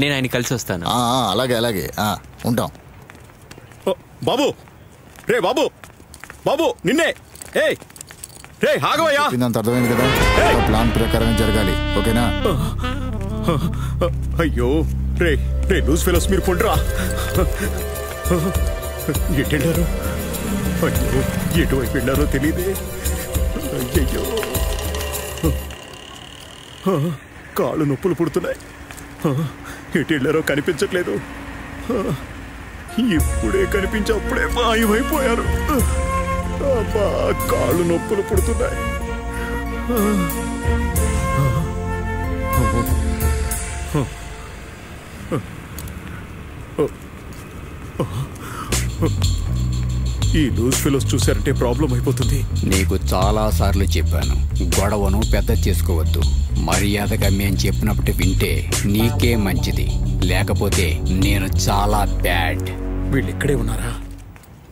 నేను ఆయన కలిసి వస్తాను. అలాగే అలాగే ఉంటాం. బాబు రే బాబు బాబు నిన్నే రే ఆగవయ్యా. ఇంత అర్థమైంది కదా, ప్లాన్ ప్రకారం జరగాలి. ఓకేనా? అయ్యో రే రే లూజ్ ఫెలోస్ మీరు కొండ్రా. ఎటెళ్ళారు? అయ్యో ఎటువైపు వెళ్ళారో తెలియదే. అయ్యయ్యో కాళ్ళు నొప్పులు పుడుతున్నాయి. ఎటు వెళ్ళారో కనిపించట్లేదు. ఇప్పుడే కనిపించి అప్పుడే మాయమైపోయారు. అబ్బా కాళ్ళు నొప్పులు పుడుతున్నాయి. ఈ లూజ్ ఫెలోస్ చూసారంటే ప్రాబ్లం అయిపోతుంది. నీకు చాలా సార్లు చెప్పాను, గొడవను పెద్ద చేసుకోవద్దు. మర్యాదగా మేము చెప్పినప్పుడు వింటే నీకే మంచిది, లేకపోతే నేను చాలా బ్యాడ్. వీళ్ళు ఇక్కడే ఉన్నారా?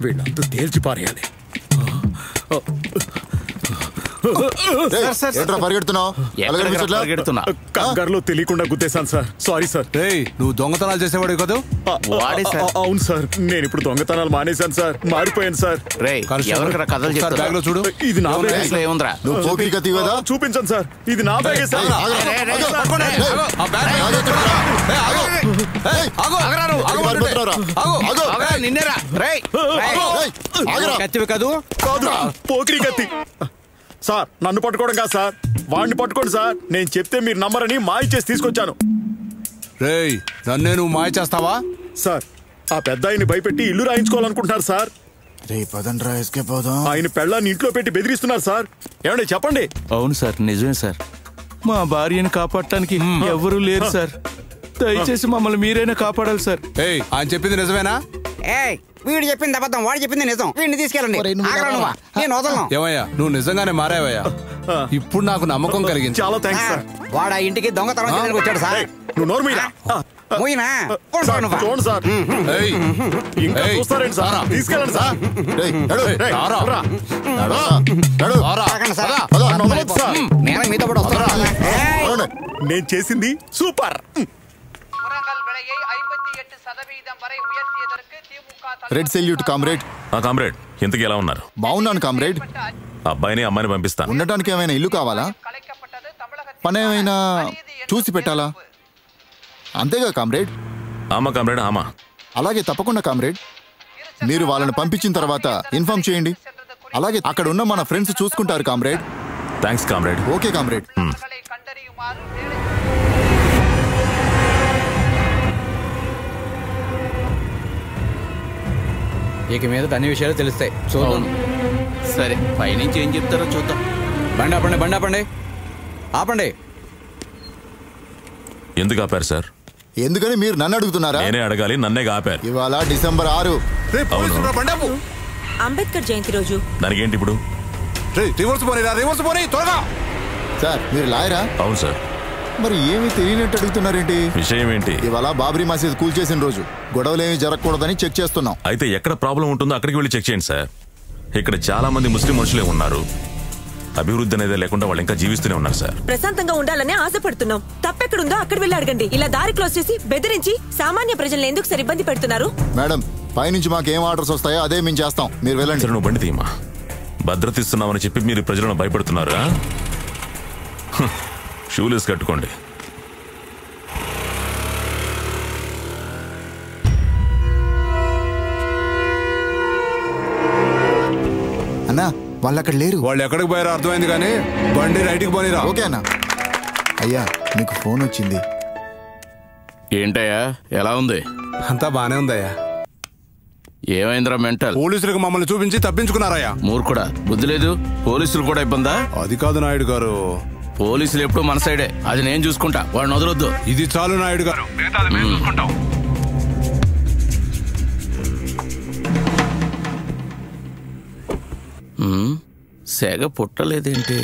వీళ్ళంతా తేల్చి పారేయాలి. కంగారులో తెలియకుండా గుద్దేశాను సార్. Sorry sir. నువ్వు దొంగతనాలు చేసేవాడు కదా? అవును సార్, నేను ఇప్పుడు దొంగతనాలు మానేశాను సార్. మారిపోయాను సార్. చూడు, ఇది నా బ్యాగ్. చూపించండి సార్, ఇది నా బ్యాగే సార్. పోకిరి కత్తి సార్. నన్ను పట్టుకోవడం కాదు సార్, వాడిని పట్టుకోండి సార్. నేను చెప్తే మీరు నమ్మరని మాయ చేసి తీసుకొచ్చాను. రేయ్, నన్నే నువ్వు మాయ చేస్తావా? సార్, ఆ పెద్ద ఆయన్ని భయపెట్టి ఇల్లు రాయించుకోవాలనుకుంటున్నారు సార్. ఆయన పెళ్ళాన్ని ఇంట్లో పెట్టి బెదిరిస్తున్నారు సార్. ఏమండి చెప్పండి. అవును సార్, నిజమే సార్. మా భార్యను కాపాడటానికి ఎవరూ లేరు సార్. దయచేసి మమ్మల్ని మీరైనా కాపాడాలి సార్. ఆయన చెప్పింది నిజమేనా? వీడు చెప్పింది అబద్ధం, వాడు చెప్పింది నిజం. వీడిని తీసుకెళ్ళండి. నేను వదలను. ఏమయ్యా, నువ్వు నిజంగానే మారావయ్యా. ఇప్పుడు నాకు నమ్మకం కలిగింది. చాలా థ్యాంక్స్ సార్. వాడు ఆ ఇంటికి దొంగతనం చేయడానికి వచ్చాడు సార్. నువ్వు నోరు మీరా? చూడండి సార్. ఇంకా చూస్తారేంటి సార్? తీసుకెళ్ళండి సార్. మీతో పాటు వస్తాను. నేను చేసింది super. Red salute comrade. Comrade, ఇంతకీ ఎలా ఉన్నారు? బాగున్నాను కామ్రేడ్. అబ్బాయిని అమ్మాయిని పంపిస్తాను. ఉండటానికి ఏమైనా ఇల్లు కావాలా? పని ఏమైనా చూసి పెట్టాలా? అంతేగా కామ్రేడ్? ఆమా కామ్రేడ్, ఆమా. అలాగే తప్పకుండా కామ్రేడ్. మీరు వాళ్ళని పంపించిన తర్వాత ఇన్ఫార్మ్ చేయండి. అలాగే అక్కడ ఉన్న మన ఫ్రెండ్స్ చూసుకుంటారు comrade. Thanks comrade. Okay comrade. ఇక మీద అన్ని విషయాలు తెలుస్తాయి. చూద్దాం. సరే, పైనుంచి ఏం చెప్తారో చూద్దాం. బండి ఆపండి, బండి ఆపండి, ఆపండి. ఎందుకు ఆపారు సార్? ఎందుకని మీరు నన్ను అడుగుతున్నారా? నేనే అడగాలి, నన్నే ఆపారు. ఇవాళ December 6. అంబేద్కర్ జయంతి రోజు. దానికేంటి ఇప్పుడు? సార్, మీరు లాయరా? అవును సార్. మరి ఏమి తెలియనట్టు అడుగుతున్నారేంటి? విషయం ఏంటి? ఇవాళ బాబ్రీ మసీద్ కూల్చేసిన రోజు. గొడవలేమి జరగకూడదని చెక్ చేస్తున్నాం. అయితే ఎక్కడ ప్రాబ్లం ఉంటుందో అక్కడికి వెళ్ళి చెక్ చేయండి సార్. ఇక్కడ చాలా మంది ముస్లిం మనుషులే ఉన్నారు. అభివృద్ధి అనేది లేకుండా వాళ్ళు ఇంకా జీవిస్తూనే ఉన్నారు సార్. ప్రశాంతంగా ఉండాలని ఆశపడుతున్నాం. తప్పెక్కడుందో అక్కడ వెళ్ళి అడగండి. ఇలా దారి క్లోజ్ చేసి బెదిరించి సామాన్య ప్రజలను ఎందుకు సార్ ఇబ్బంది పెడుతున్నారు? మేడం, పైనుంచి మాకేం ఆర్డర్స్ వస్తాయో అదే మేము చేస్తాం. మీరు వెళ్ళండి. నువ్వు బండి తీయమా. భద్రత ఇస్తున్నామని చెప్పి మీరు ప్రజలను భయపెడుతున్నారా? షూలేస్ కట్టుకోండి. అన్నా, వాళ్ళు అక్కడ లేరు. వాళ్ళు ఎక్కడికి పోయారో అర్థమైంది కానీ బండి రైట్కి పోనీరా. ఓకే అన్నా. అయ్యా, మీకు ఫోన్ వచ్చింది. ఏంటయ్యా, ఎలా ఉంది? అంతా బానే ఉందయ్యా. ఏమైందిరా మెంటల్? పోలీసులకు మమ్మల్ని చూపించి తప్పించుకున్నారయ్యా. మూర్ఖుడా, బుద్ధి లేదు. పోలీసులు కూడా ఇబ్బందా? అది కాదు నాయుడు గారు, పోలీసులు ఎప్పుడు మన సైడే. అది నేను చూసుకుంటా, వాడిని వదలొద్దు. ఇది చాలు నాయుడు గారు. సెగ పుట్టలేదేంటి?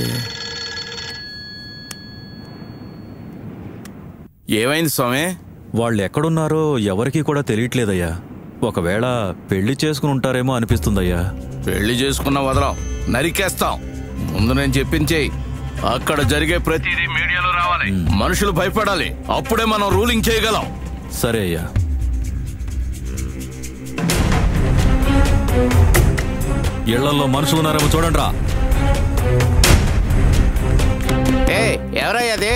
ఏమైంది స్వామి? వాళ్ళు ఎక్కడున్నారో ఎవరికీ కూడా తెలియట్లేదయ్యా. ఒకవేళ పెళ్లి చేసుకుని ఉంటారేమో అనిపిస్తుందయ్యా. పెళ్లి చేసుకున్న వదలం, నరికేస్తాం. ముందు నేను చెప్పించేయి. అక్కడ జరిగే ప్రతిదీ మీడియాలో రావాలి. మనుషులు భయపడాలి. అప్పుడే మనం రూలింగ్ చేయగలం. సరే అయ్యా. ఇళ్లలో మనుషులు ఉన్నారేమో చూడండి రా. ఎవరయ్యా అది?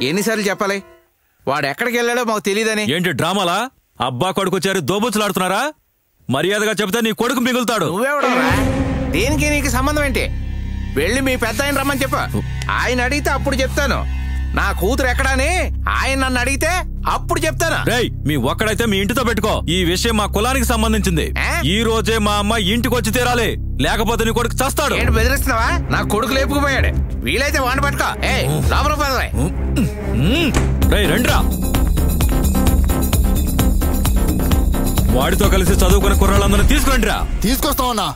ఎన్నిసార్లు చెప్పాలి వాడు ఎక్కడికి వెళ్ళాడో మాకు తెలియదని? ఏంటి డ్రామాలా? అబ్బా కొడుకు వచ్చారు దోబుచ్చులాడుతున్నారా? మర్యాదగా చెబితే నీ కొడుకు మిగులుతాడు. నువ్వెవడరా? దేనికి నీకు సంబంధం ఏంటి? వెళ్ళి మీ పెద్ద ఆయన రమ్మని చెప్ప. ఆయన అడిగితే అప్పుడు చెప్తాను. నా కూతురు ఎక్కడాని ఆయన నన్ను అడిగితే అప్పుడు చెప్తాను. రేయ్, మీ ఒక్కడైతే మీ ఇంటితో పెట్టుకో. ఈ విషయం మా కులానికి సంబంధించింది. ఈ రోజే మా అమ్మ ఇంటికి వచ్చి తీరాలి, లేకపోతే నీ కొడుకు చస్తాడు. ఏంటి బెదిరిస్తున్నావా? నా కొడుకు లేపుకుపోయాడు. వీలైతే వాడిని పట్టుకో. లోపల పదవే. రేయ్ రండ్రా. వాడితో కలిసి చదువుకునే కుర్రాళ్ళందరినీ తీసుకురండిరా. తీసుకొస్తామన్నా.